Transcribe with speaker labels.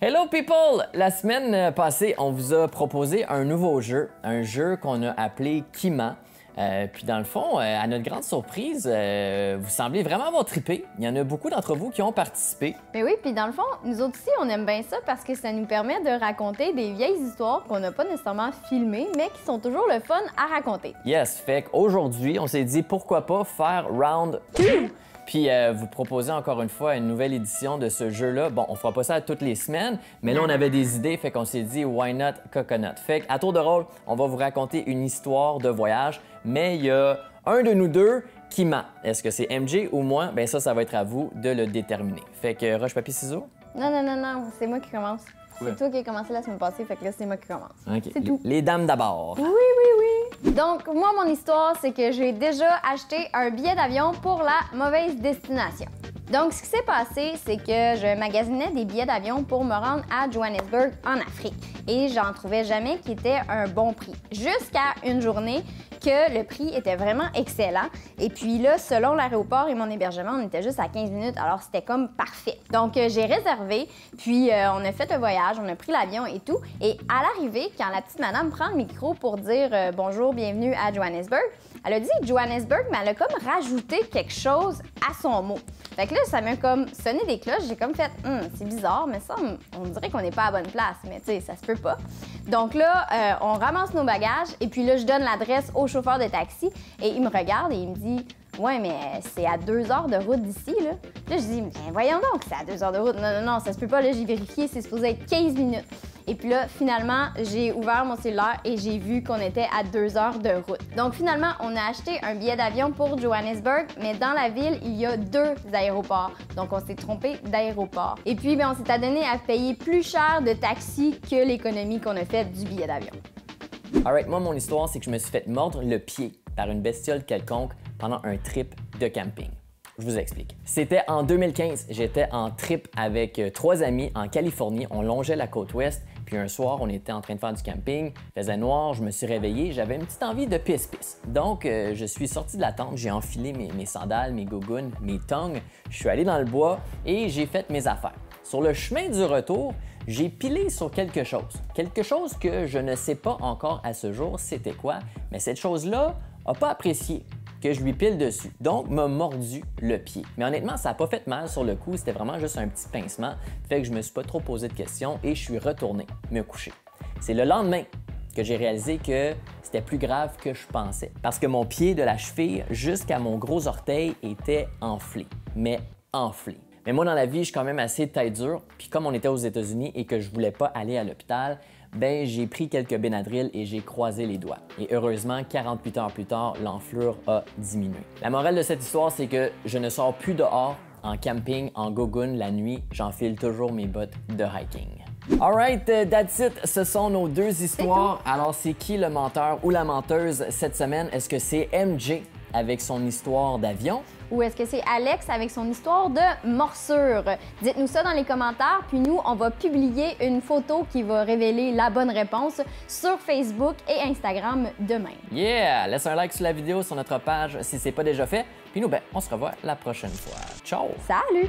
Speaker 1: Hello people! La semaine passée, on vous a proposé un nouveau jeu, un jeu qu'on a appelé Kima. Puis dans le fond, à notre grande surprise, vous semblez vraiment avoir trippé. Il y en a beaucoup d'entre vous qui ont participé.
Speaker 2: Mais oui, puis dans le fond, nous autres aussi, on aime bien ça parce que ça nous permet de raconter des vieilles histoires qu'on n'a pas nécessairement filmées, mais qui sont toujours le fun à raconter.
Speaker 1: Yes, fait qu'aujourd'hui, on s'est dit pourquoi pas faire round 2. Puis vous proposez encore une fois une nouvelle édition de ce jeu-là. Bon, on fera pas ça toutes les semaines, mais là, on avait des idées, fait qu'on s'est dit « Why not coconut ». Fait qu'à tour de rôle, on va vous raconter une histoire de voyage, mais il y a un de nous deux qui ment. Est-ce que c'est MJ ou moi? Bien ça va être à vous de le déterminer. Fait que roche, papier, ciseaux?
Speaker 2: Non, c'est moi qui commence.
Speaker 1: Ouais.
Speaker 2: C'est toi qui as commencé la semaine passée, fait que là, c'est moi qui commence.
Speaker 1: OK.
Speaker 2: C'est tout.
Speaker 1: Les dames d'abord.
Speaker 2: Oui. Donc, moi, mon histoire, c'est que j'ai déjà acheté un billet d'avion pour la mauvaise destination. Donc, ce qui s'est passé, c'est que je magasinais des billets d'avion pour me rendre à Johannesburg, en Afrique. Et j'en trouvais jamais qui était un bon prix. Jusqu'à une journée que le prix était vraiment excellent. Et puis là, selon l'aéroport et mon hébergement, on était juste à 15 minutes, alors c'était comme parfait. Donc, j'ai réservé, puis on a fait le voyage, on a pris l'avion et tout. Et à l'arrivée, quand la petite madame prend le micro pour dire bonjour, bienvenue à Johannesburg, elle a dit Johannesburg, mais elle a comme rajouté quelque chose à son mot. Fait que là, ça m'a comme sonné des cloches. J'ai comme fait, c'est bizarre, mais ça, on dirait qu'on n'est pas à la bonne place. Mais tu sais, ça se peut pas. Donc là, on ramasse nos bagages et puis là, je donne l'adresse au chauffeur de taxi et il me regarde et il me dit, ouais, mais c'est à 2 heures de route d'ici, là. Là, je dis, mais voyons donc, c'est à 2 heures de route. Non, ça se peut pas. Là, j'ai vérifié, c'est supposé être 15 minutes. Et puis là, finalement, j'ai ouvert mon cellulaire et j'ai vu qu'on était à 2 heures de route. Donc finalement, on a acheté un billet d'avion pour Johannesburg, mais dans la ville, il y a 2 aéroports. Donc on s'est trompé d'aéroport. Et puis, on s'est adonné à payer plus cher de taxi que l'économie qu'on a faite du billet d'avion.
Speaker 1: Alright, moi, mon histoire, c'est que je me suis fait mordre le pied par une bestiole quelconque pendant un trip de camping. Je vous explique. C'était en 2015. J'étais en trip avec 3 amis en Californie. On longeait la côte ouest. Puis un soir, on était en train de faire du camping. Il faisait noir, je me suis réveillé. J'avais une petite envie de pisse-pisse. Donc, je suis sorti de la tente. J'ai enfilé mes sandales, mes gougounes, mes tongs. Je suis allé dans le bois et j'ai fait mes affaires. Sur le chemin du retour, j'ai pilé sur quelque chose. Quelque chose que je ne sais pas encore à ce jour c'était quoi, mais cette chose-là n'a pas apprécié que je lui pile dessus. Donc, m'a mordu le pied. Mais honnêtement, ça n'a pas fait mal sur le coup, c'était vraiment juste un petit pincement. Fait que je me suis pas trop posé de questions et je suis retourné me coucher. C'est le lendemain que j'ai réalisé que c'était plus grave que je pensais. Parce que mon pied de la cheville jusqu'à mon gros orteil était enflé. Mais enflé. Mais moi, dans la vie, je suis quand même assez tête dure. Puis comme on était aux États-Unis et que je voulais pas aller à l'hôpital, ben j'ai pris quelques Benadryl et j'ai croisé les doigts. Et heureusement, 48 heures plus tard, l'enflure a diminué. La morale de cette histoire, c'est que je ne sors plus dehors en camping, en gogoon la nuit. J'enfile toujours mes bottes de hiking. Alright, that's it. Ce sont nos 2 histoires. Alors, c'est qui le menteur ou la menteuse cette semaine? Est-ce que c'est MJ avec son histoire d'avion?
Speaker 2: Ou est-ce que c'est Alex avec son histoire de morsure? Dites-nous ça dans les commentaires, puis nous, on va publier une photo qui va révéler la bonne réponse sur Facebook et Instagram demain.
Speaker 1: Yeah! Laisse un like sur la vidéo sur notre page si c'est pas déjà fait. Puis nous, on se revoit la prochaine fois. Ciao!
Speaker 2: Salut!